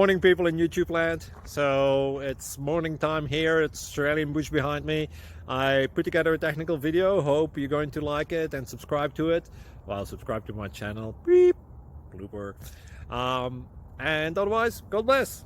Morning, people in YouTube land. So it's morning time here. It's Australian bush behind me. I put together a technical video. Hope you're going to like it and subscribe to it. Well, subscribe to my channel. Beep. Blooper. And otherwise, God bless.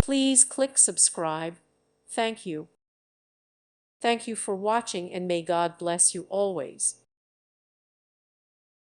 Please click subscribe. Thank you. Thank you for watching, and may God bless you always.